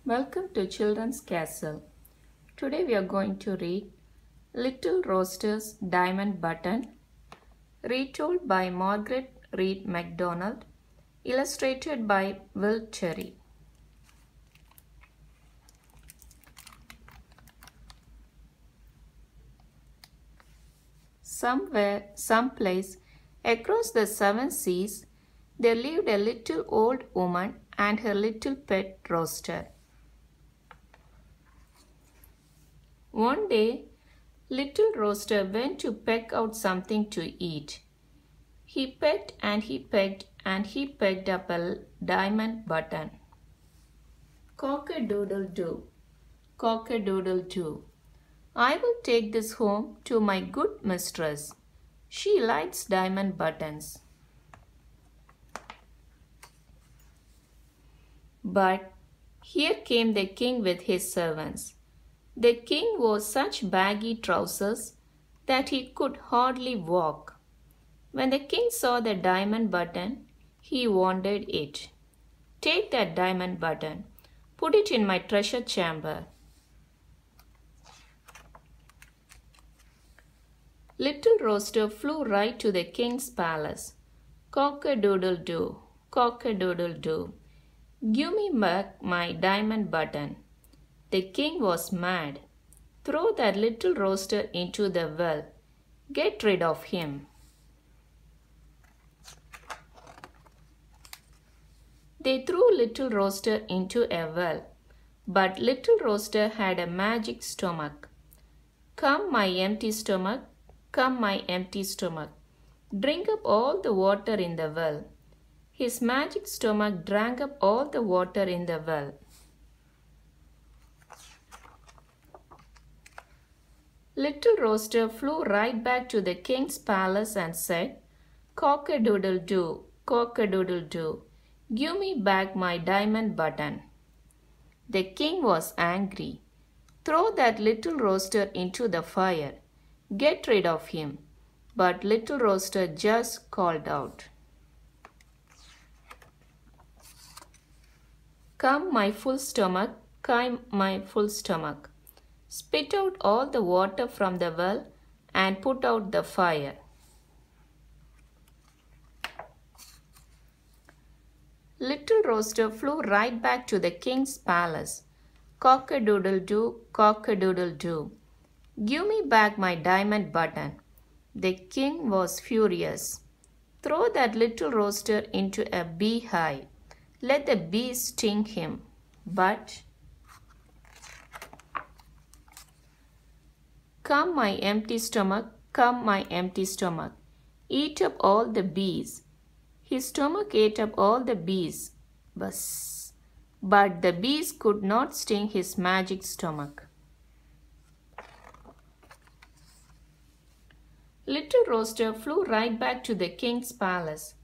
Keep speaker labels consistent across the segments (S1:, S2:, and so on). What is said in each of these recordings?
S1: Welcome to Children's Castle. Today we are going to read Little Rooster's Diamond Button, retold by Margaret Reed MacDonald, illustrated by Will Cherry. Somewhere, someplace, across the 7 seas, there lived a little old woman and her little pet rooster. One day, little Rooster went to peck out something to eat. He pecked and he pecked and he pecked up a diamond button. Cock-a-doodle-doo, cock-a-doodle-doo. I will take this home to my good mistress. She likes diamond buttons. But here came the king with his servants. The king wore such baggy trousers that he could hardly walk. When the king saw the diamond button, he wanted it. Take that diamond button. Put it in my treasure chamber. Little Rooster flew right to the king's palace. Cock-a-doodle-doo, cock-a-doodle-doo. Give me back my diamond button. The king was mad. Throw that little Rooster into the well. Get rid of him. They threw little Rooster into a well, but little Rooster had a magic stomach. Come, my empty stomach, come, my empty stomach. Drink up all the water in the well. His magic stomach drank up all the water in the well. Little Rooster flew right back to the king's palace and said, Cock-a-doodle-doo, cock-a-doodle-doo, give me back my diamond button. The king was angry. Throw that little Rooster into the fire. Get rid of him. But little Rooster just called out, Come, my full stomach, come, my full stomach. Spit out all the water from the well and put out the fire. Little Rooster flew right back to the king's palace. Cock-a-doodle-doo, cock-a-doodle-doo. Give me back my diamond button. The king was furious. Throw that little Rooster into a beehive. Let the bees sting him. But come, my empty stomach, come, my empty stomach. Eat up all the bees. His stomach ate up all the bees. But the bees could not sting his magic stomach. Little Rooster flew right back to the king's palace.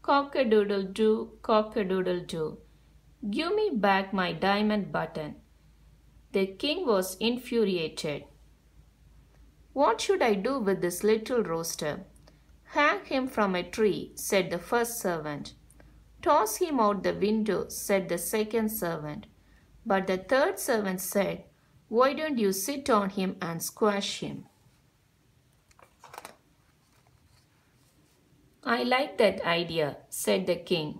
S1: Cock-a-doodle-doo, cock-a-doodle-doo. Give me back my diamond button. The king was infuriated. What should I do with this little Rooster? Hang him from a tree, said the first servant. Toss him out the window, said the second servant. But the third servant said, Why don't you sit on him and squash him? I like that idea, said the king.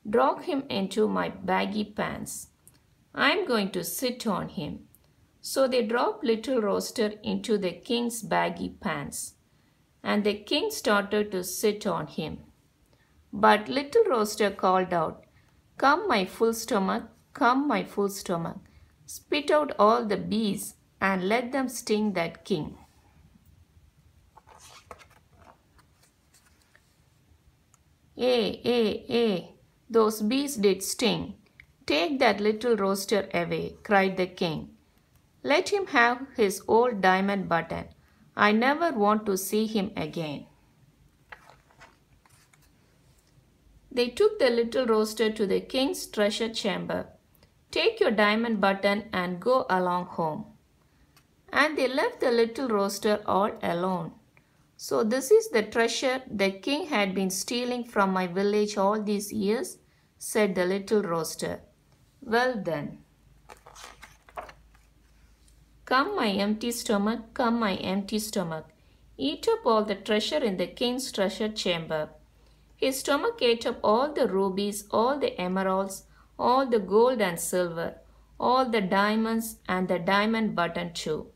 S1: Drag him into my baggy pants. I'm going to sit on him. So they dropped little Rooster into the king's baggy pants, and the king started to sit on him. But little Rooster called out, Come, my full stomach, come, my full stomach. Spit out all the bees and let them sting that king. Those bees did sting. Take that little Rooster away, cried the king. Let him have his old diamond button. I never want to see him again. They took the little Rooster to the king's treasure chamber. Take your diamond button and go along home. And they left the little Rooster all alone. So this is the treasure the king had been stealing from my village all these years, said the little Rooster. Well then. Come, my empty stomach, come, my empty stomach. Eat up all the treasure in the king's treasure chamber. His stomach ate up all the rubies, all the emeralds, all the gold and silver, all the diamonds and the diamond button too.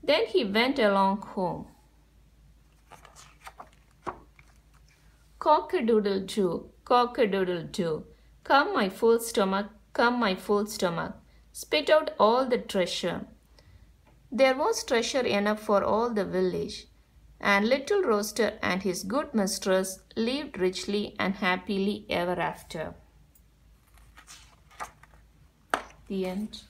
S1: Then he went along home. Cock-a-doodle-doo, cock-a-doodle-doo. Come, my full stomach, come, my full stomach. Spit out all the treasure. There was treasure enough for all the village, and little Rooster and his good mistress lived richly and happily ever after. The end.